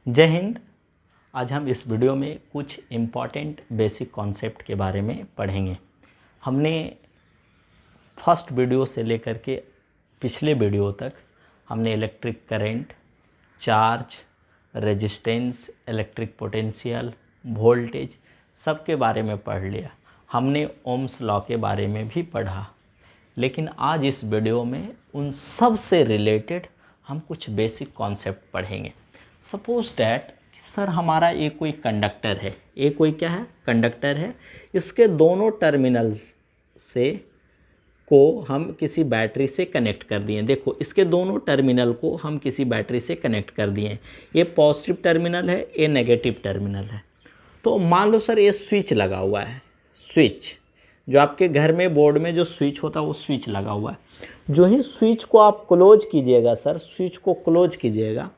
जय हिंद। आज हम इस वीडियो में कुछ इम्पॉर्टेंट बेसिक कॉन्सेप्ट के बारे में पढ़ेंगे। हमने फर्स्ट वीडियो से लेकर के पिछले वीडियो तक हमने electric current, charge, resistance, electric potential, voltage सब के बारे में पढ़ लिया। हमने ओम्स लॉ के बारे में भी पढ़ा, लेकिन आज इस वीडियो में उन सब से रिलेटेड हम कुछ बेसिक कॉन्सेप्ट पढ़ेंगे। सपोज डैट सर हमारा एक कोई कंडक्टर है, एक कोई क्या है, कंडक्टर है। इसके दोनों टर्मिनल्स से को हम किसी बैटरी से कनेक्ट कर दिए। देखो, इसके दोनों टर्मिनल को हम किसी बैटरी से कनेक्ट कर दिए। ये पॉजिटिव टर्मिनल है, ये नेगेटिव टर्मिनल है। तो मान लो सर ये स्विच लगा हुआ है, स्विच जो आपके घर में बोर्ड में जो स्विच होता है वो स्विच लगा हुआ है। जो ही स्विच को आप क्लोज कीजिएगा सर, स्विच को क्लोज कीजिएगा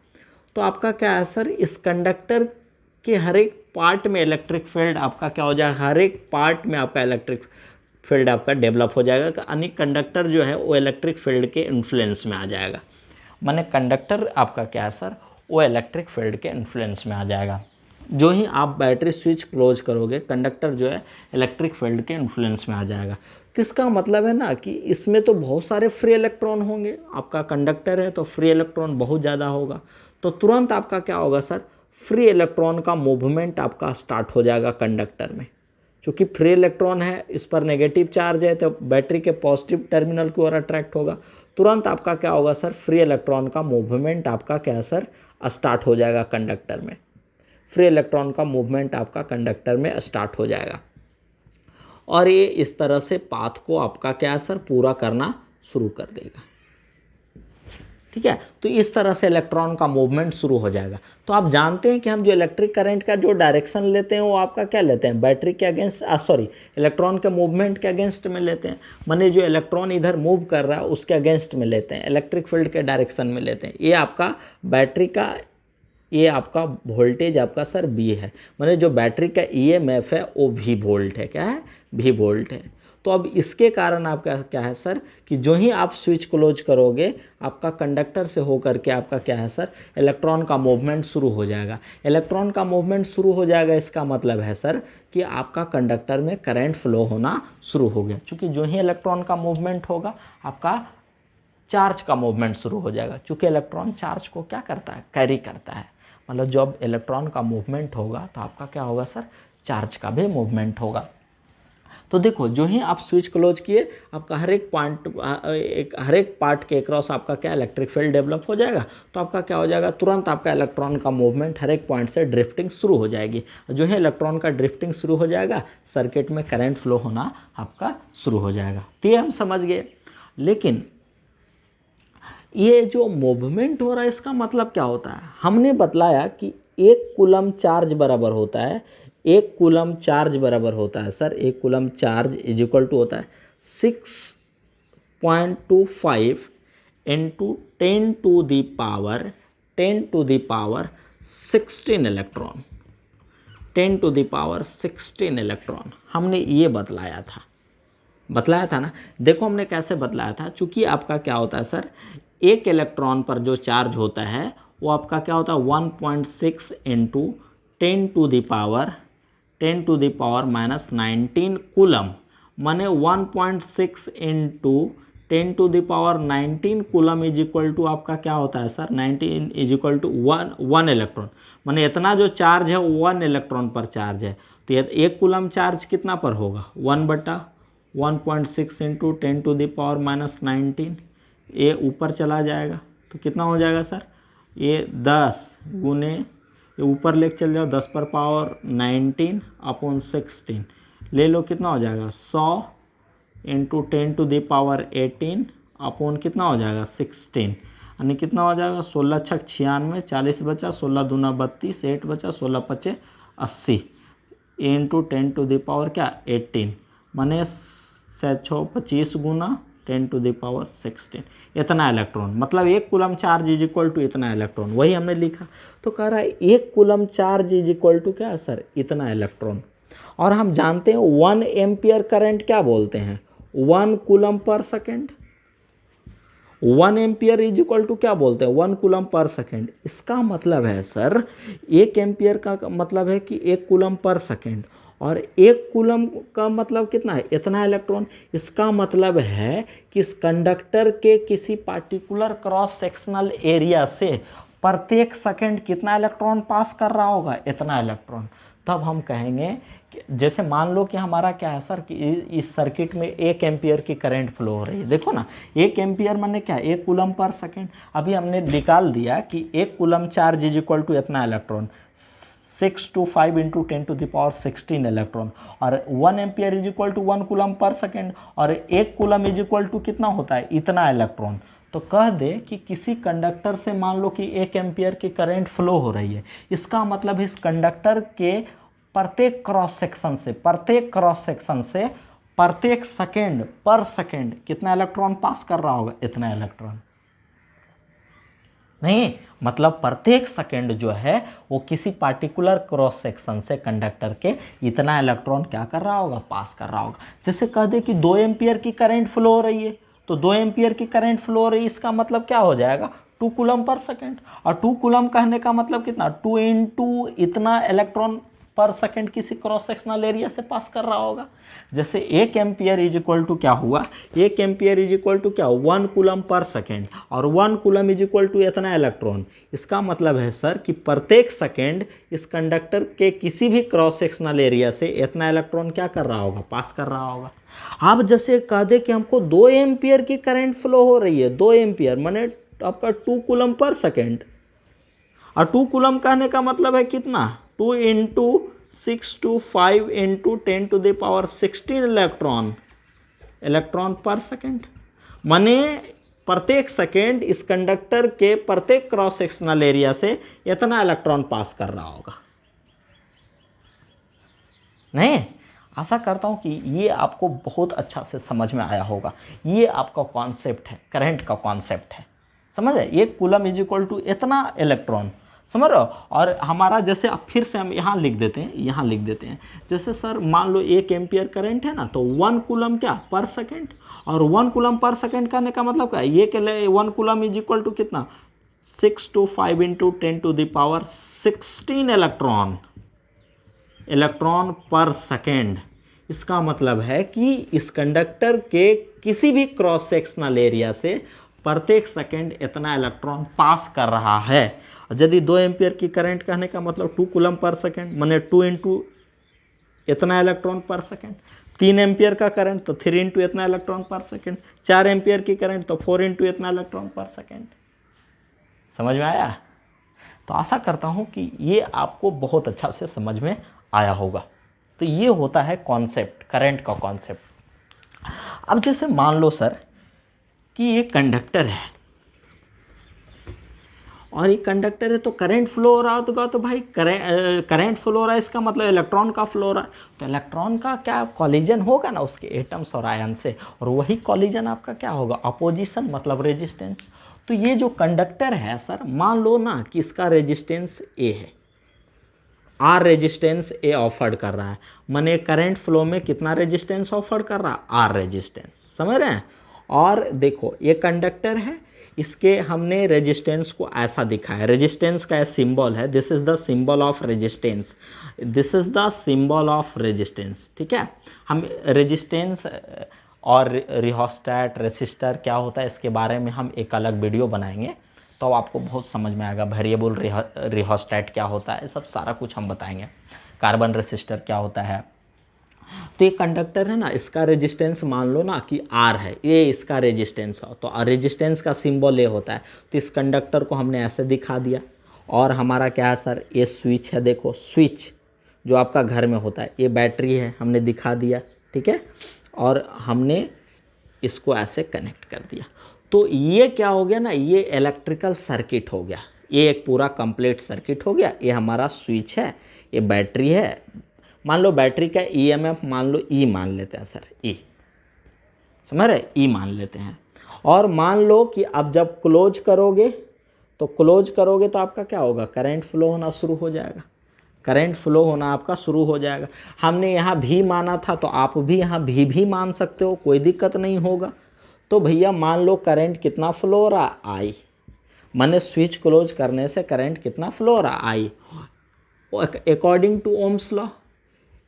तो आपका क्या है सर, इस कंडक्टर के हर एक पार्ट में इलेक्ट्रिक फील्ड आपका क्या हो जाएगा, हर एक पार्ट में आपका इलेक्ट्रिक फील्ड आपका डेवलप हो जाएगा। यानी कंडक्टर जो है वो इलेक्ट्रिक फील्ड के इन्फ्लुएंस में आ जाएगा। माने कंडक्टर आपका क्या है सर, वो इलेक्ट्रिक फील्ड के इन्फ्लुएंस में आ जाएगा। जो ही आप बैटरी स्विच क्लोज करोगे, कंडक्टर जो है इलेक्ट्रिक फील्ड के इन्फ्लुएंस में आ जाएगा। तो इसका मतलब है ना कि इसमें तो बहुत सारे फ्री इलेक्ट्रॉन होंगे। आपका कंडक्टर है तो फ्री इलेक्ट्रॉन बहुत ज़्यादा होगा, तो तुरंत आपका क्या होगा सर, फ्री इलेक्ट्रॉन का मूवमेंट आपका स्टार्ट हो जाएगा कंडक्टर में। क्योंकि फ्री इलेक्ट्रॉन है, इस पर नेगेटिव चार्ज है, तो बैटरी के पॉजिटिव टर्मिनल की ओर अट्रैक्ट होगा। तुरंत आपका क्या होगा सर, फ्री इलेक्ट्रॉन का मूवमेंट आपका क्या है सर, स्टार्ट हो जाएगा कंडक्टर में। फ्री इलेक्ट्रॉन का मूवमेंट आपका कंडक्टर में स्टार्ट हो जाएगा और ये इस तरह से पाथ को आपका क्या है सर, पूरा करना शुरू कर देगा। ठीक है, तो इस तरह से इलेक्ट्रॉन का मूवमेंट शुरू हो जाएगा। तो आप जानते हैं कि हम जो इलेक्ट्रिक करंट का जो डायरेक्शन लेते हैं वो आपका क्या लेते हैं, बैटरी के अगेंस्ट, इलेक्ट्रॉन के मूवमेंट के अगेंस्ट में लेते हैं। माने जो इलेक्ट्रॉन इधर मूव कर रहा है उसके अगेंस्ट में लेते हैं, इलेक्ट्रिक फील्ड के डायरेक्शन में लेते हैं। ये आपका बैटरी का, ये आपका वोल्टेज आपका सर बी है। माने जो बैटरी का ईएमएफ है वो भी वोल्ट है, क्या है, भी वोल्ट है। तो अब इसके कारण आपका क्या है सर, कि जो ही आप स्विच क्लोज करोगे आपका कंडक्टर से होकर के आपका क्या है सर, इलेक्ट्रॉन का मूवमेंट शुरू हो जाएगा। इलेक्ट्रॉन का मूवमेंट शुरू हो जाएगा, इसका मतलब है सर कि आपका कंडक्टर में करंट फ्लो होना शुरू हो गया। क्योंकि जो ही इलेक्ट्रॉन का मूवमेंट होगा आपका चार्ज का मूवमेंट शुरू हो जाएगा। क्योंकि इलेक्ट्रॉन चार्ज को क्या करता है, कैरी करता है। मतलब जब इलेक्ट्रॉन का मूवमेंट होगा तो आपका क्या होगा सर, चार्ज का भी मूवमेंट होगा। तो देखो, जो ही आप स्विच क्लोज किए आपका हर एक पार्ट के अक्रॉस आपका क्या इलेक्ट्रिक फील्ड डेवलप हो जाएगा। तो आपका क्या हो जाएगा, तुरंत आपका इलेक्ट्रॉन का मूवमेंट हर एक पॉइंट से ड्रिफ्टिंग शुरू हो जाएगी। जो है इलेक्ट्रॉन का ड्रिफ्टिंग शुरू हो जाएगा, सर्किट में करंट फ्लो होना आपका शुरू हो जाएगा। तो ये हम समझ गए। लेकिन ये जो मूवमेंट हो रहा है इसका मतलब क्या होता है, हमने बतलाया कि एक कूलम चार्ज बराबर होता है, एक कूलम चार्ज बराबर होता है सर, एक coulomb charge is equal to होता है 6.25 into 10 to the power 16 electron, 10 to the power 16 electron हमने ये बतलाया था ना। देखो हमने कैसे बतलाया था, चूँकि आपका क्या होता है सर, एक इलेक्ट्रॉन पर जो चार्ज होता है वो आपका क्या होता है 1.6 into 10 to the power minus 19 coulomb. माने 1.6 into 10 to the power 19 coulomb is equal to आपका क्या होता है sir, 19 is equal to 1 electron. माने इतना जो चार्ज है 1 इलेक्ट्रॉन पर चार्ज है। तो एक कूलम चार्ज कितना पर होगा, 1/1.6 into 10 to the power minus 19। ये ऊपर चला जाएगा तो कितना हो जाएगा सर, ये 10 गुने, ये ऊपर लेके चल जाओ 10 पर पावर 19 अपॉन 16 ले लो, कितना हो जाएगा 100 into 10 to the power 18 upon कितना हो जाएगा 16। यानी कितना हो जाएगा 16 छक 96, 40 बचा, 16 दूना 32, 8 बचा, 16 पचे 80 इंटू 10 टू द पावर क्या 18। माने 625 गुना 10 टू द पावर 16 इतना इलेक्ट्रॉन। मतलब एक coulomb charge is equal to इतना इलेक्ट्रॉन, वही हमने लिखा। तो कह रहा है एक coulomb charge is equal to क्या है सर, इतना इलेक्ट्रॉन। और हम जानते हैं 1 एम्पियर करंट क्या बोलते हैं, 1 कूलम पर second. 1 ampere is equal to क्या बोलते हैं 1 कूलम पर सेकेंड। इसका मतलब है सर 1 एम्पियर का मतलब है कि 1 कूलम पर सेकेंड, और 1 कूलम का मतलब कितना है इतना इलेक्ट्रॉन। इसका मतलब है कि इस कंडक्टर के किसी पार्टिकुलर क्रॉस सेक्शनल एरिया से प्रत्येक सेकंड कितना इलेक्ट्रॉन पास कर रहा होगा इतना इलेक्ट्रॉन। तब हम कहेंगे कि जैसे मान लो कि हमारा क्या है सर कि इस सर्किट में 1 एम्पियर की करंट फ्लो हो रही है। देखो ना 1 एम्पियर माने क्या 1 कूलम पर सेकेंड। अभी हमने निकाल दिया कि 1 coulomb charge is equal to इतना electron 6 to 5 into 10 to the power 16 electron, और 1 ampere is equal to 1 coulomb पर सेकेंड, और 1 कूलम इज इक्वल टू कितना होता है इतना इलेक्ट्रॉन। तो कह दे कि किसी कंडक्टर से मान लो कि 1 एम्पियर की करंट फ्लो हो रही है। इसका मतलब इस कंडक्टर के प्रत्येक क्रॉस सेक्शन से प्रत्येक सेकेंड पर सेकेंड कितना इलेक्ट्रॉन पास कर रहा होगा इतना इलेक्ट्रॉन। नहीं, मतलब प्रत्येक सेकेंड जो है वो किसी पार्टिकुलर क्रॉस सेक्शन से कंडक्टर के इतना इलेक्ट्रॉन क्या कर रहा होगा पास कर रहा होगा। जैसे कह दे कि 2 एम्पियर की करंट फ्लो हो रही है, तो 2 एम्पियर की करंट फ्लो हो रही है, इसका मतलब क्या हो जाएगा 2 कूलम पर सेकेंड। और 2 कूलम कहने का मतलब कितना 2 इंटू इतना इलेक्ट्रॉन पर सेकेंड किसी क्रॉस सेक्शनल एरिया से पास कर रहा होगा। जैसे 1 एम्पियर इज इक्वल टू क्या हुआ 1 एम्पियर इज इक्वल टू क्या 1 कूलम पर सेकेंड, और 1 कूलम इज इक्वल टू इतना इलेक्ट्रॉन। इसका मतलब है सर कि प्रत्येक सेकेंड इस कंडक्टर के किसी भी क्रॉस सेक्शनल एरिया से इतना इलेक्ट्रॉन क्या कर रहा होगा पास कर रहा होगा। अब जैसे कह दे कि हमको 2 एम्पियर की करंट फ्लो हो रही है, 2 एम्पियर माने आपका 2 कूलम पर सेकेंड, और 2 कूलम कहने का मतलब है कितना 2 into 6 to 5 into 10 to the power 16 electron पर सेकेंड। माने प्रत्येक सेकेंड इस कंडक्टर के प्रत्येक क्रॉस सेक्शनल एरिया से इतना इलेक्ट्रॉन पास कर रहा होगा। नहीं, आशा करता हूं कि ये आपको बहुत अच्छा से समझ में आया होगा। ये आपका कॉन्सेप्ट है, करंट का कॉन्सेप्ट है, समझ है। 1 कूलम इज इक्वल टू इतना इलेक्ट्रॉन, समझ रहे हो। और हमारा जैसे अब फिर से हम यहाँ लिख देते हैं, जैसे सर मान लो 1 एम्पियर करंट है ना, तो 1 कूलम क्या पर सेकेंड, और 1 कूलम पर सेकेंड करने का मतलब क्या ये के लिए 1 कूलम इज इक्वल टू कितना 6 to 5 into 10 to the power 16 electron पर सेकेंड। इसका मतलब है कि इस कंडक्टर के किसी भी क्रॉस सेक्शनल एरिया से प्रत्येक सेकेंड इतना इलेक्ट्रॉन पास कर रहा है। यदि 2 एम्पियर की करंट कहने का मतलब 2 कूलम पर सेकेंड माने 2 इंटू इतना इलेक्ट्रॉन पर सेकेंड। 3 एम्पियर का करंट तो 3 इंटू इतना इलेक्ट्रॉन पर सेकेंड। 4 एम्पियर की करंट तो 4 इंटू इतना इलेक्ट्रॉन पर सेकेंड। समझ में आया? तो आशा करता हूँ कि ये आपको बहुत अच्छा से समझ में आया होगा। तो ये होता है कॉन्सेप्ट, करंट का कॉन्सेप्ट। अब जैसे मान लो सर कि ये कंडक्टर है, और ये कंडक्टर है तो करंट फ्लो हो रहा होगा, तो भाई करंट फ्लो हो रहा है इसका मतलब इलेक्ट्रॉन का फ्लो हो रहा है, तो इलेक्ट्रॉन का क्या कॉलिजन होगा ना उसके एटम्स और आयन से, और वही कॉलिजन आपका क्या होगा अपोजिशन मतलब रेजिस्टेंस। तो ये जो कंडक्टर है सर मान लो ना कि इसका रेजिस्टेंस ए है, आर रेजिस्टेंस ए ऑफर्ड कर रहा है, माने करंट फ्लो में कितना रेजिस्टेंस ऑफर्ड कर रहा है आर रेजिस्टेंस। समझ रहे हैं? और देखो ये कंडक्टर है, इसके हमने रेजिस्टेंस को ऐसा दिखाया, रेजिस्टेंस का सिंबल है, this is the symbol of resistance, this is the symbol of resistance. ठीक है, हम रेजिस्टेंस और रिहोस्टैट रेसिस्टर क्या होता है इसके बारे में हम एक अलग वीडियो बनाएंगे, तो आपको बहुत समझ में आएगा। वेरिएबल रिहोस्टैट क्या होता है, सब सारा कुछ हम बताएंगे। कार्बन रेसिस्टर क्या होता है। तो ये कंडक्टर है ना, इसका रेजिस्टेंस मान लो ना कि R है, ये इसका रेजिस्टेंस हो, तो रेजिस्टेंस का सिंबल ये होता है। तो इस कंडक्टर को हमने ऐसे दिखा दिया, और हमारा क्या है सर ये स्विच है, देखो स्विच जो आपका घर में होता है, ये बैटरी है हमने दिखा दिया। ठीक है, और हमने इसको ऐसे कनेक्ट कर दिया। तो ये क्या हो गया ना, ये इलेक्ट्रिकल सर्किट हो गया, ये एक पूरा कंप्लीट सर्किट हो गया। ये हमारा स्विच है, ये बैटरी है, मान लो बैटरी का ईएमएफ मान लो ई मान लेते हैं सर, ई समझ रहे, ई मान लेते हैं। और मान लो कि अब जब क्लोज करोगे तो आपका क्या होगा करंट फ्लो होना शुरू हो जाएगा, करंट फ्लो होना आपका शुरू हो जाएगा। हमने यहाँ भी माना था, तो आप भी यहाँ भी मान सकते हो, कोई दिक्कत नहीं होगा। तो भैया मान लो करंट कितना फ्लो हो रहा, आई, मैंने स्विच क्लोज करने से करंट कितना फ्लो हो रहा, I, according to Ohm's law,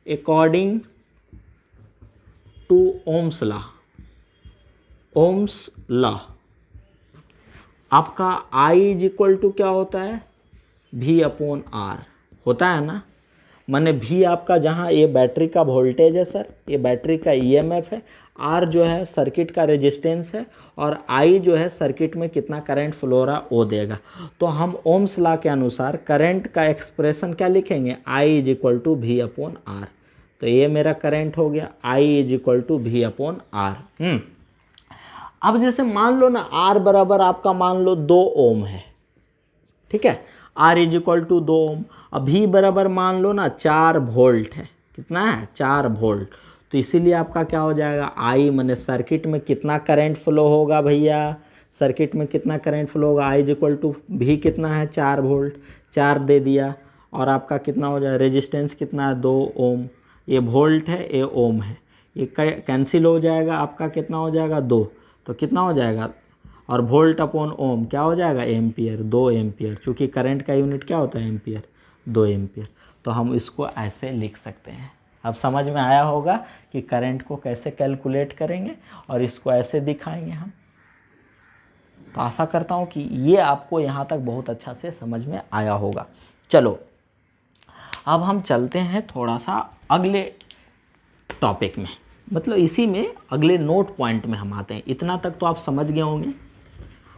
according to Ohm's law, Ohm's law आपका I इज इक्वल टू क्या होता है, V अपॉन R होता है ना। माने V आपका, जहाँ ये बैटरी का वोल्टेज है सर, ये बैटरी का EMF है, R जो है सर्किट का रेजिस्टेंस है, और I जो है सर्किट में कितना करंट फ्लो रहा वो देगा। तो हम ओम्स लॉ के अनुसार करंट का एक्सप्रेशन क्या लिखेंगे, I is equal to V upon R। तो ये मेरा करंट हो गया, I is equal to V upon R। अब जैसे मान लो ना R बराबर आपका मान लो 2 ओम है, ठीक है, R इज इक्वल टू 2 ओम। अब V बराबर मान लो ना 4 वोल्ट है, कितना है, 4 वोल्ट। तो इसीलिए आपका क्या हो जाएगा, I माने सर्किट में कितना करंट फ्लो होगा भैया, सर्किट में कितना करंट फ्लो होगा, I is equal to V कितना है, 4 वोल्ट, 4 दे दिया, और आपका कितना हो जाएगा, रेजिस्टेंस कितना है, 2 ओम, ये वोल्ट है, ये ओम है, ये कैंसिल हो जाएगा, आपका कितना हो जाएगा, 2, तो कितना हो जाएगा, और वोल्ट अपॉन ओम क्या हो जाएगा, एम्पियर, 2 एम्पियर, चूँकि करंट का यूनिट क्या होता है, एम्पियर, 2 एम्पियर। तो हम इसको ऐसे लिख सकते हैं। अब समझ में आया होगा कि करंट को कैसे कैलकुलेट करेंगे और इसको ऐसे दिखाएंगे हम। तो आशा करता हूँ कि ये आपको यहाँ तक बहुत अच्छा से समझ में आया होगा। चलो अब हम चलते हैं थोड़ा सा अगले टॉपिक में, मतलब इसी में अगले नोट पॉइंट में हम आते हैं। इतना तक तो आप समझ गए होंगे।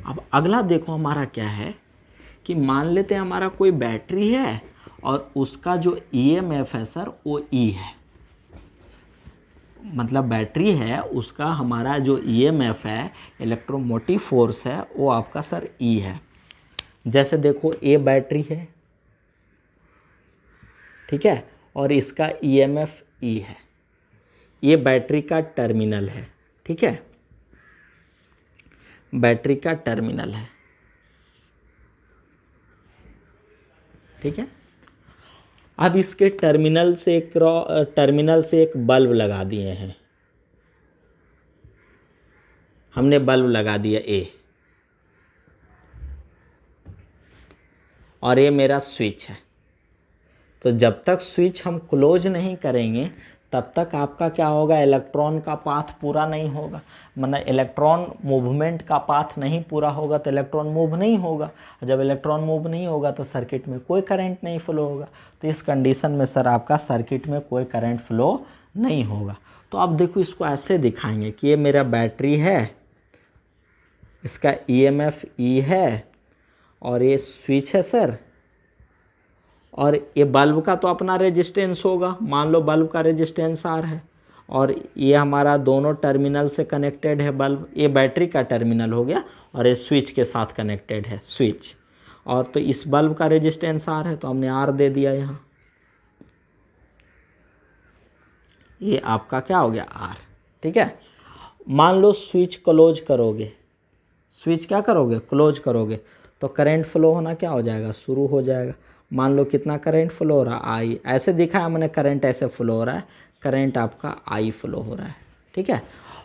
अब अगला देखो हमारा क्या है कि मान लेते हैं हमारा कोई बैटरी है और उसका जो EMF है सर वो E है, मतलब बैटरी है उसका हमारा जो EMF है, इलेक्ट्रोमोटिव फोर्स है, वो आपका सर E है। जैसे देखो ये बैटरी है, ठीक है, और इसका EMF E है, ये बैटरी का टर्मिनल है, ठीक है, बैटरी का टर्मिनल है, ठीक है। अब इसके टर्मिनल से एक बल्ब लगा दिए हैं हमने, बल्ब लगा दिया A, और ये मेरा स्विच है। तो जब तक स्विच हम क्लोज नहीं करेंगे तब तक आपका क्या होगा, इलेक्ट्रॉन का पाथ पूरा नहीं होगा, मतलब इलेक्ट्रॉन मूवमेंट का पाथ नहीं पूरा होगा तो इलेक्ट्रॉन मूव नहीं होगा। जब इलेक्ट्रॉन मूव नहीं होगा तो सर्किट में कोई करंट नहीं फ्लो होगा। तो इस कंडीशन में सर आपका सर्किट में कोई करंट फ्लो नहीं होगा। तो अब देखो इसको ऐसे दिखाएंगे कि ये मेरा बैटरी है, इसका EMF E है, और ये स्विच है सर, और ये बल्ब का तो अपना रेजिस्टेंस होगा, मान लो बल्ब का रेजिस्टेंस R है, और ये हमारा दोनों टर्मिनल से कनेक्टेड है बल्ब, ये बैटरी का टर्मिनल हो गया, और ये स्विच के साथ कनेक्टेड है स्विच, और तो इस बल्ब का रेजिस्टेंस R है तो हमने R दे दिया यहाँ, ये आपका क्या हो गया R, ठीक है। मान लो स्विच क्लोज करोगे, स्विच क्या करोगे, क्लोज करोगे, तो करंट फ्लो होना क्या हो जाएगा, शुरू हो जाएगा। मान लो कितना करंट फ्लो हो रहा है, I, ऐसे दिखाया मैंने, करंट ऐसे फ्लो हो रहा है, करंट आपका I फ्लो हो रहा है, ठीक है।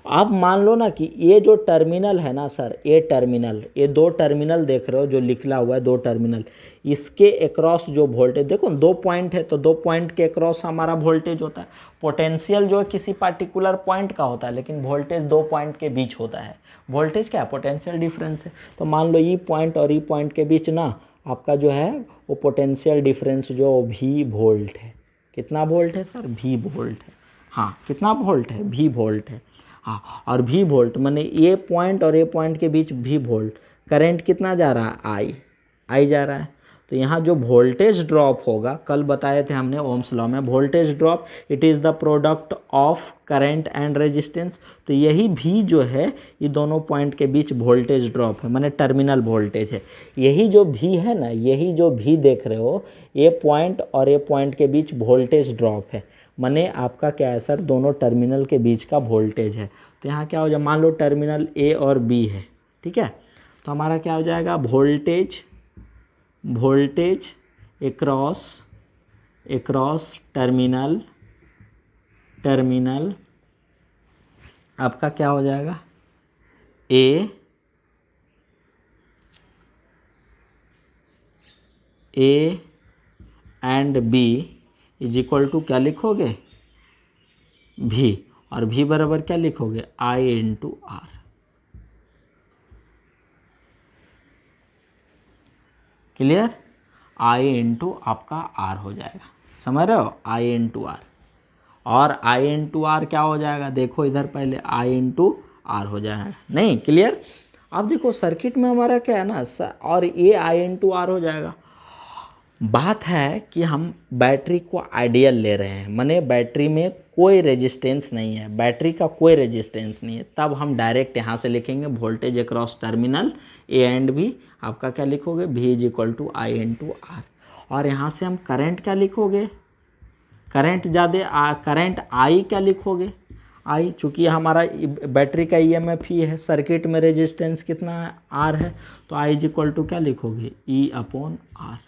अब मान लो ना कि ये जो टर्मिनल है ना सर, ये टर्मिनल, ये 2 टर्मिनल देख रहे हो जो लिखला हुआ है, 2 टर्मिनल, इसके अक्रॉस जो वोल्टेज देखो, 2 पॉइंट है तो 2 पॉइंट के अक्रॉस हमारा वोल्टेज होता है। पोटेंशियल जो है किसी पार्टिकुलर पॉइंट का होता है, लेकिन वोल्टेज 2 पॉइंट के बीच होता है। वोल्टेज क्या है, पोटेंशियल डिफरेंस है। तो मान लो ई पॉइंट और ई पॉइंट के बीच ना आपका जो है वो पोटेंशियल डिफरेंस जो V वोल्ट है। कितना वोल्ट है सर, V वोल्ट है, हाँ कितना वोल्ट है, V वोल्ट है, हाँ। और V वोल्ट माने ये पॉइंट और ये पॉइंट के बीच V वोल्ट, करंट कितना जा रहा है, I जा रहा है। तो यहाँ जो वोल्टेज ड्रॉप होगा, कल बताए थे हमने ओम्स लॉ में, voltage drop it is the product of current and resistance. तो यही भी जो है ये दोनों पॉइंट के बीच वोल्टेज ड्रॉप है, माने टर्मिनल वोल्टेज है। यही जो भी है ना, यही जो भी देख रहे हो, ये पॉइंट और ये पॉइंट के बीच वोल्टेज ड्रॉप है, माने आपका क्या है सर, दोनों टर्मिनल के बीच का वोल्टेज है। तो यहाँ क्या हो जाए, मान लो टर्मिनल A और B है, ठीक है, तो हमारा क्या हो जाएगा, वोल्टेज एक्रॉस टर्मिनल आपका क्या हो जाएगा, A and B is equal to क्या लिखोगे, भी, और भी बराबर क्या लिखोगे, I into R. Clear, I into आपका आर हो जाएगा, समझ रहे हो, आई इंटू आर। और आई इंटू आर क्या हो जाएगा, देखो इधर पहले आई इंटू आर हो जाएगा, नहीं क्लियर। अब देखो सर्किट में हमारा क्या है ना, और ये आई इंटू आर हो जाएगा। बात है कि हम बैटरी को आइडियल ले रहे हैं, माने बैटरी में कोई रेजिस्टेंस नहीं है, बैटरी का कोई रेजिस्टेंस नहीं है, तब हम डायरेक्ट यहाँ से लिखेंगे voltage across terminal A and B, आपका क्या लिखोगे, V is equal to I into R. और यहाँ से हम करंट क्या लिखोगे, करंट ज़्यादा, करंट आई क्या लिखोगे, आई, चूँकि हमारा बैटरी का EMF ही है, सर्किट में रेजिस्टेंस कितना है, आर है, तो आई इज इक्वल टू क्या लिखोगे, E अपॉन आर।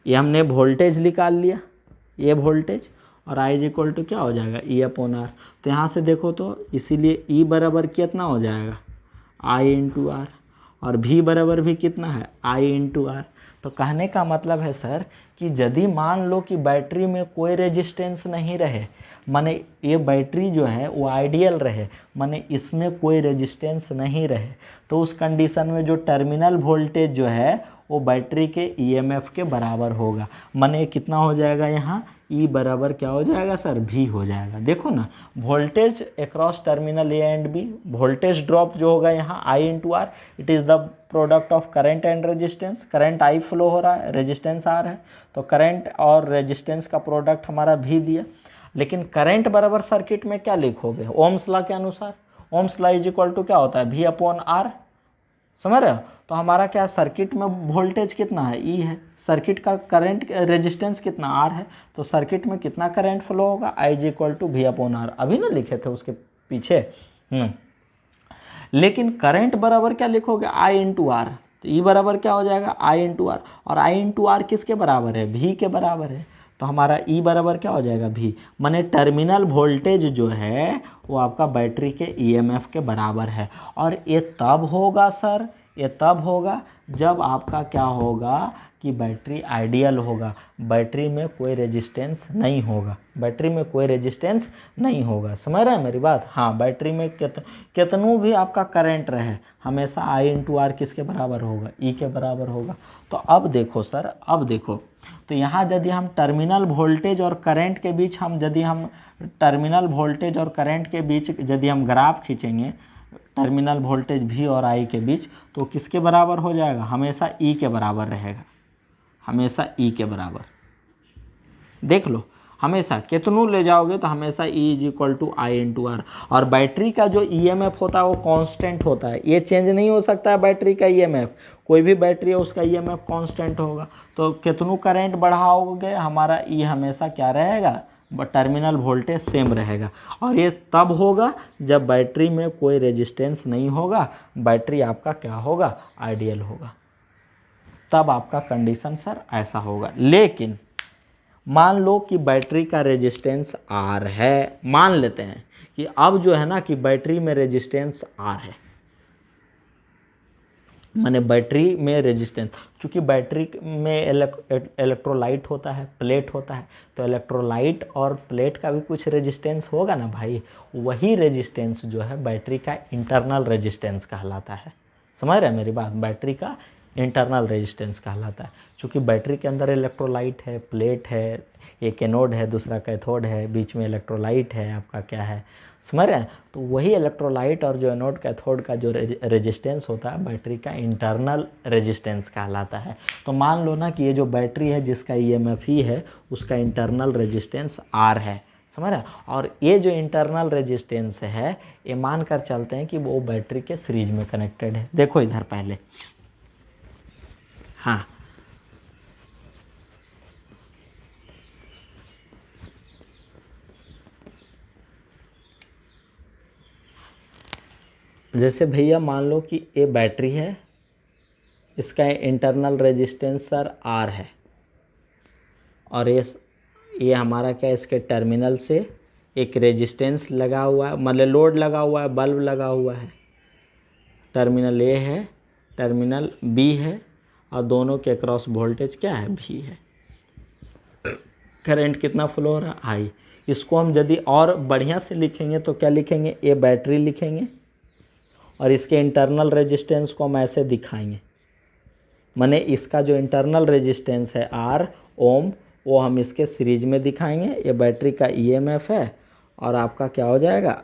ये हमने वोल्टेज निकाल लिया, ये वोल्टेज, और आई इज इक्वल टू क्या हो जाएगा, E अपॉन आर। तो यहाँ से देखो तो इसीलिए E बराबर कितना हो जाएगा, आई इंटू आर, और V बराबर भी कितना है, आई इंटू आर। तो कहने का मतलब है सर कि यदि मान लो कि बैटरी में कोई रेजिस्टेंस नहीं रहे, माने ये बैटरी जो है वो आइडियल रहे, माने इसमें कोई रेजिस्टेंस नहीं रहे, तो उस कंडीशन में जो टर्मिनल वोल्टेज जो है वो बैटरी के EMF के बराबर होगा। माने कितना हो जाएगा यहाँ, E बराबर क्या हो जाएगा सर, V हो जाएगा। देखो ना, voltage across terminal A and B, voltage drop जो होगा यहाँ I into R, it is the product of current and resistance. Current I flow हो रहा है, रेजिस्टेंस आर है, तो करंट और रेजिस्टेंस का प्रोडक्ट हमारा V दिया। लेकिन करंट बराबर सर्किट में क्या लिखोगे, ओम्स लॉ के अनुसार, ohm's law is equal to क्या होता है, V अपॉन आर, समझ रहे हो। तो हमारा क्या सर्किट में वोल्टेज कितना है, E है, सर्किट का करंट रेजिस्टेंस कितना, R है, तो सर्किट में कितना करंट फ्लो होगा, I is equal to V upon R. अभी ना लिखे थे उसके पीछे। लेकिन करंट बराबर क्या लिखोगे, I इंटू आर, तो E बराबर क्या हो जाएगा, I इंटू आर, और I इंटू आर किसके बराबर है, V के बराबर है। तो हमारा E बराबर क्या हो जाएगा, V, माने टर्मिनल वोल्टेज जो है वो आपका बैटरी के EMF के बराबर है। और ये तब होगा सर, ये तब होगा जब आपका क्या होगा कि बैटरी आइडियल होगा, बैटरी में कोई रेजिस्टेंस नहीं होगा, बैटरी में कोई रेजिस्टेंस नहीं होगा, समझ रहे हैं मेरी बात। हाँ, बैटरी में कितनों भी आपका करंट रहे, हमेशा आई इंटू आर किसके बराबर होगा, E के बराबर होगा। तो अब देखो सर, अब देखो, तो यहाँ यदि हम टर्मिनल वोल्टेज और करंट के बीच यदि हम टर्मिनल वोल्टेज और करंट के बीच यदि हम ग्राफ खींचेंगे, टर्मिनल वोल्टेज V और I के बीच, तो किसके बराबर हो जाएगा, हमेशा E के बराबर रहेगा, हमेशा E के बराबर। देख लो, हमेशा कितनों ले जाओगे तो हमेशा E is equal to I into R. और बैटरी का जो EMF होता है वो कांस्टेंट होता है, ये चेंज नहीं हो सकता है बैटरी का EMF, कोई भी बैटरी है उसका EMF कांस्टेंट होगा। तो कितनों करंट बढ़ाओगे हमारा E हमेशा क्या रहेगा, टर्मिनल वोल्टेज सेम रहेगा। और ये तब होगा जब बैटरी में कोई रेजिस्टेंस नहीं होगा, बैटरी आपका क्या होगा, आइडियल होगा, तब आपका कंडीशन सर ऐसा होगा। लेकिन मान लो कि बैटरी का रेजिस्टेंस R है, मान लेते हैं कि अब जो है ना कि बैटरी में रेजिस्टेंस R है, माने बैटरी में रेजिस्टेंस, चूँकि बैटरी में इलेक्ट्रोलाइट होता है, प्लेट होता है, तो इलेक्ट्रोलाइट और प्लेट का भी कुछ रेजिस्टेंस होगा ना भाई, वही रेजिस्टेंस जो है बैटरी का इंटरनल रेजिस्टेंस कहलाता है। समझ रहे हैं मेरी बात, बैटरी का इंटरनल रेजिस्टेंस कहलाता है। चूँकि बैटरी के अंदर इलेक्ट्रोलाइट है, प्लेट है, एक एनोड है, दूसरा कैथोड है, बीच में इलेक्ट्रोलाइट है, आपका क्या है, समझ रहे हैं। तो वही इलेक्ट्रोलाइट और जो एनोड कैथोड का जो रेजिस्टेंस होता है बैटरी का इंटरनल रेजिस्टेंस कहलाता है। तो मान लो ना कि ये जो बैटरी है जिसका EMF ही है उसका इंटरनल रेजिस्टेंस R है, समझ रहे हैं। और ये जो इंटरनल रेजिस्टेंस है ये मान कर चलते हैं कि वो बैटरी के सीरीज में कनेक्टेड है। देखो इधर पहले, हाँ जैसे भैया मान लो कि ये बैटरी है, इसका इंटरनल रेजिस्टेंस सर R है, और ये हमारा क्या इसके टर्मिनल से एक रेजिस्टेंस लगा हुआ है, मतलब लोड लगा हुआ है, बल्ब लगा हुआ है, टर्मिनल ए है, टर्मिनल बी है, और दोनों के अक्रॉस वोल्टेज क्या है, भी है। करंट कितना फ्लो हो रहा है, आई। इसको हम यदि और बढ़िया से लिखेंगे तो क्या लिखेंगे, ए बैटरी लिखेंगे, और इसके इंटरनल रेजिस्टेंस को हम ऐसे दिखाएंगे, माने इसका जो इंटरनल रेजिस्टेंस है आर ओम, वो हम इसके सीरीज में दिखाएंगे। ये बैटरी का ईएमएफ है, और आपका क्या हो जाएगा,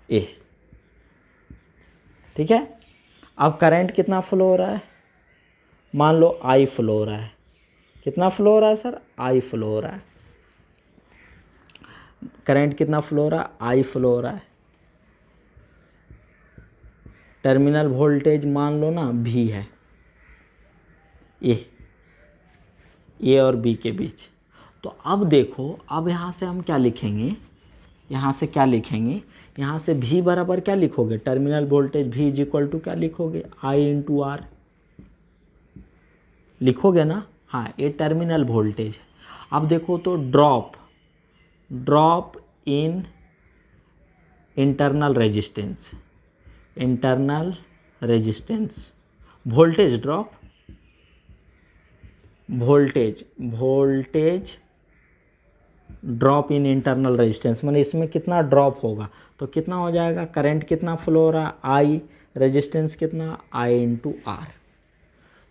ए। ठीक है, अब करंट कितना फ्लो हो रहा है, मान लो आई फ्लो हो रहा है। कितना फ्लो हो रहा है सर, आई फ्लो हो रहा है। करंट कितना फ्लो हो रहा है, आई फ्लो हो रहा है। टर्मिनल वोल्टेज मान लो ना भी है, ए और बी के बीच। तो अब देखो, अब यहाँ से हम क्या लिखेंगे, यहाँ से क्या लिखेंगे, यहाँ से भी बराबर क्या लिखोगे, टर्मिनल वोल्टेज भी इज इक्वल टू क्या लिखोगे, आई इंटू आर लिखोगे ना। हाँ, ये टर्मिनल वोल्टेज है। अब देखो तो drop in internal resistance, voltage drop, voltage drop in internal resistance, माने इसमें कितना ड्रॉप होगा, तो कितना हो जाएगा, करंट कितना फ्लो हो रहा, आई, रेजिस्टेंस कितना, आई इंटू आर।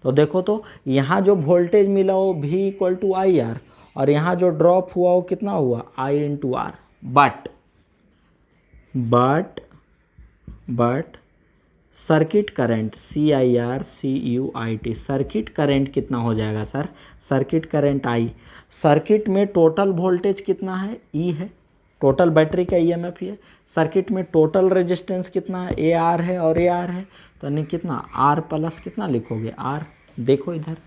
तो देखो तो यहाँ जो वोल्टेज मिला वो भी इक्वल टू आई आर, और यहाँ जो ड्रॉप हुआ वो कितना हुआ, I into R. But circuit current, CIRCUIT, circuit current कितना हो जाएगा sir, circuit current I. Circuit में टोटल वोल्टेज कितना है, ई है, टोटल बैटरी का ईएमएफ ही है। सर्किट में टोटल रेजिस्टेंस कितना है, ए आर है और ए आर है, तो यानी कितना, आर प्लस कितना लिखोगे, आर। देखो इधर,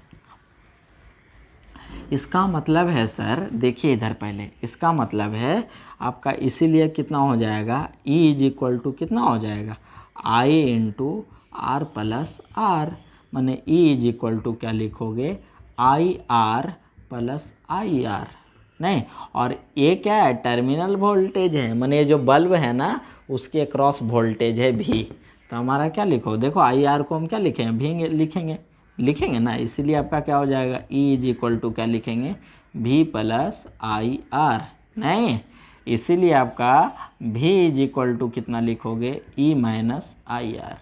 इसका मतलब है सर, देखिए इधर पहले, इसका मतलब है आपका, इसीलिए कितना हो जाएगा, ई इज इक्वल टू कितना हो जाएगा, आई इंटू आर प्लस आर, माने ई इज इक्वल टू क्या लिखोगे, I R plus I R, नहीं, और ये क्या है, टर्मिनल वोल्टेज है, माने ये जो बल्ब है ना उसके क्रॉस वोल्टेज है भी। तो हमारा क्या लिखो, देखो आई आर को हम क्या लिखेंगे, भी लिखेंगे ना, इसीलिए आपका क्या हो जाएगा, ई इज इक्वल टू क्या लिखेंगे, भी प्लस आई आर, नहीं, इसीलिए आपका भी इज इक्वल टू कितना लिखोगे, ई माइनस आई आर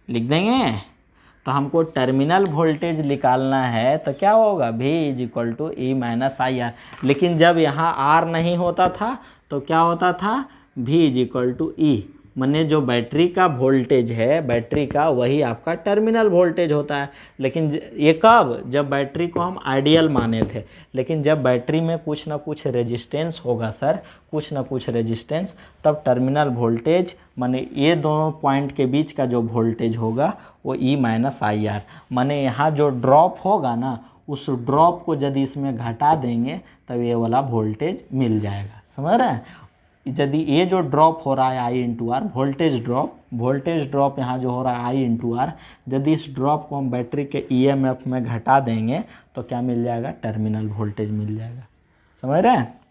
लिख देंगे। तो हमको टर्मिनल वोल्टेज निकालना है, तो क्या होगा, V is equal to E minus I R. लेकिन जब यहाँ आर नहीं होता था तो क्या होता था, भी इज इक्वल टू ई, माने जो बैटरी का वोल्टेज है, बैटरी का, वही आपका टर्मिनल वोल्टेज होता है। लेकिन ये कब, जब बैटरी को हम आइडियल माने थे। लेकिन जब बैटरी में कुछ ना कुछ रेजिस्टेंस होगा सर, कुछ ना कुछ रेजिस्टेंस, तब टर्मिनल वोल्टेज, माने ये दोनों पॉइंट के बीच का जो वोल्टेज होगा वो ई माइनस आई आर, माने यहाँ जो ड्रॉप होगा ना, उस ड्रॉप को यदि इसमें घटा देंगे तब ये वाला वोल्टेज मिल जाएगा। समझ रहे हैं, यदि ये जो ड्रॉप हो रहा है आई इंटू आर, वोल्टेज ड्रॉप यहाँ जो हो रहा है आई इंटू आर, यदि इस ड्रॉप को हम बैटरी के ईएमएफ में घटा देंगे तो क्या मिल जाएगा, टर्मिनल वोल्टेज मिल जाएगा। समझ रहे हैं।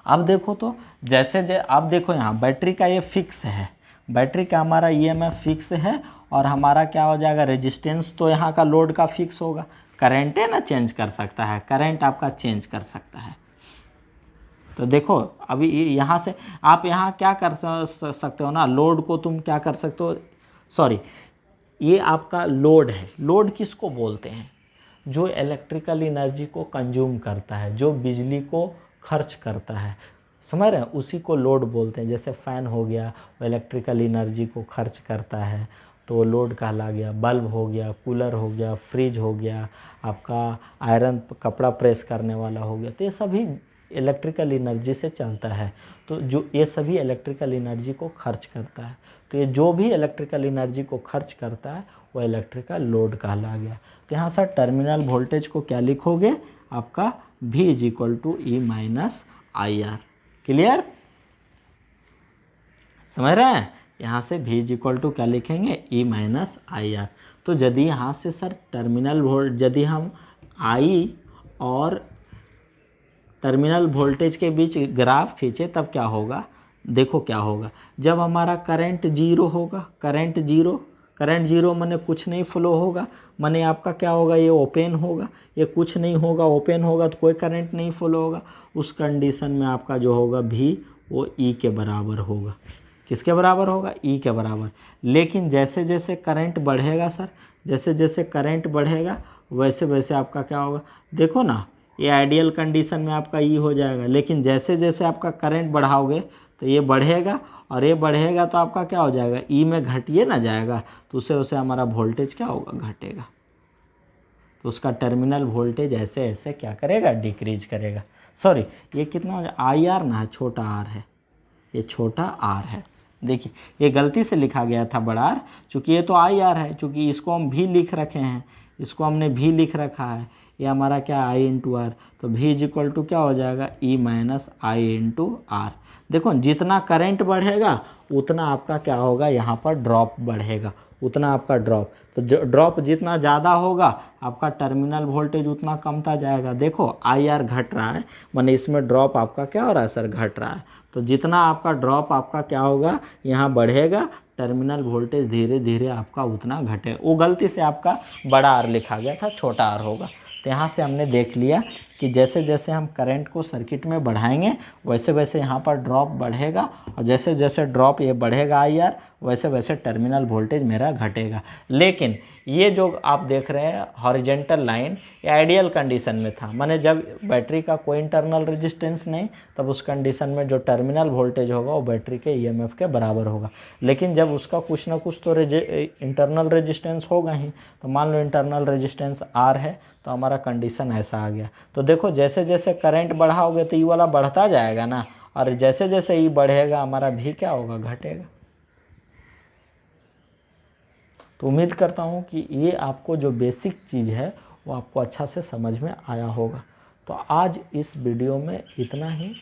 अब देखो तो जैसे अब देखो यहाँ बैटरी का ये फिक्स है, बैटरी का हमारा ईएमएफ फिक्स है, और हमारा क्या हो जाएगा, रेजिस्टेंस तो यहाँ का लोड का फिक्स होगा। करंट है ना चेंज कर सकता है, करंट आपका चेंज कर सकता है। तो देखो अभी यहाँ से आप यहाँ क्या कर सकते हो ना, लोड को तुम क्या कर सकते हो, सॉरी, ये आपका लोड है। लोड किसको बोलते हैं, जो इलेक्ट्रिकल एनर्जी को कंज्यूम करता है, जो बिजली को खर्च करता है, समझ रहे हैं, उसी को लोड बोलते हैं। जैसे फ़ैन हो गया, वो इलेक्ट्रिकल एनर्जी को खर्च करता है तो वो लोड कहला गया। बल्ब हो गया, कूलर हो गया, फ्रिज हो गया, आपका आयरन कपड़ा प्रेस करने वाला हो गया, तो ये सभी इलेक्ट्रिकल एनर्जी से चलता है। तो जो ये सभी इलेक्ट्रिकल एनर्जी को खर्च करता है, तो ये जो भी इलेक्ट्रिकल एनर्जी को खर्च करता है वो इलेक्ट्रिकल लोड कहला गया। तो यहाँ सर टर्मिनल वोल्टेज को क्या लिखोगे, आपका V is equal to E minus I R. Clear, समझ रहे हैं। यहाँ से V इज इक्वल टू क्या लिखेंगे, ई माइनस आई आर। तो यदि यहाँ से सर टर्मिनल वोल्ट, यदि हम I और टर्मिनल वोल्टेज के बीच ग्राफ खींचे तब क्या होगा, देखो क्या होगा। जब हमारा करंट जीरो होगा, करंट जीरो माने कुछ नहीं फ्लो होगा, माने आपका क्या होगा, ये ओपन होगा, ये कुछ नहीं होगा, ओपन होगा तो कोई करंट नहीं फ्लो होगा। उस कंडीशन में आपका जो होगा भी वो E के बराबर होगा। किसके बराबर होगा, E के बराबर। लेकिन जैसे जैसे करंट बढ़ेगा सर, जैसे जैसे करंट बढ़ेगा वैसे वैसे आपका क्या होगा, देखो ना ये आइडियल कंडीशन में आपका E हो जाएगा। लेकिन जैसे जैसे आपका करंट बढ़ाओगे तो ये बढ़ेगा और ये बढ़ेगा तो आपका क्या हो जाएगा, E में घटिए ना जाएगा, तो उससे उससे हमारा वोल्टेज क्या होगा, घटेगा। तो उसका टर्मिनल वोल्टेज ऐसे ऐसे क्या करेगा, डिक्रीज करेगा। सॉरी ये कितना हो जाएगा, IR ना है, छोटा r है, ये छोटा r है। देखिए ये गलती से लिखा गया था बड़ा R, चूँकि ये तो IR है, चूँकि इसको हम भी लिख रखे हैं, इसको हमने भी लिख रखा है, ये हमारा क्या I इंटू आर, तो V इज इक्वल टू क्या हो जाएगा, E minus I into R. देखो जितना करंट बढ़ेगा उतना आपका क्या होगा, यहाँ पर ड्रॉप बढ़ेगा, उतना आपका ड्रॉप, तो ड्रॉप जितना ज़्यादा होगा आपका टर्मिनल वोल्टेज उतना कमता जाएगा। देखो IR घट रहा है, माने इसमें ड्रॉप आपका क्या हो रहा है सर, घट रहा है। तो जितना आपका ड्रॉप आपका क्या होगा, यहाँ बढ़ेगा, टर्मिनल वोल्टेज धीरे धीरे आपका उतना घटे। वो गलती से आपका बड़ा R लिखा गया था, छोटा R होगा। तो यहाँ से हमने देख लिया कि जैसे जैसे हम करंट को सर्किट में बढ़ाएंगे वैसे वैसे यहाँ पर ड्रॉप बढ़ेगा, और जैसे जैसे ड्रॉप ये बढ़ेगा IR वैसे वैसे टर्मिनल वोल्टेज मेरा घटेगा। लेकिन ये जो आप देख रहे हैं हॉरिजेंटल लाइन, ये आइडियल कंडीशन में था, माने जब बैटरी का कोई इंटरनल रेजिस्टेंस नहीं, तब उस कंडीशन में जो टर्मिनल वोल्टेज होगा वो बैटरी के EMF के बराबर होगा। लेकिन जब उसका कुछ ना कुछ तो इंटरनल रेजिस्टेंस होगा ही, तो मान लो इंटरनल रेजिस्टेंस R है, तो हमारा कंडीशन ऐसा आ गया। तो देखो जैसे जैसे करंट बढ़ाओगे तो E वाला बढ़ता जाएगा ना, और जैसे जैसे E बढ़ेगा हमारा भी क्या होगा, घटेगा। तो उम्मीद करता हूँ कि ये आपको जो बेसिक चीज़ है वो आपको अच्छा से समझ में आया होगा। तो आज इस वीडियो में इतना ही।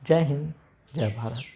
जय हिंद, जय भारत।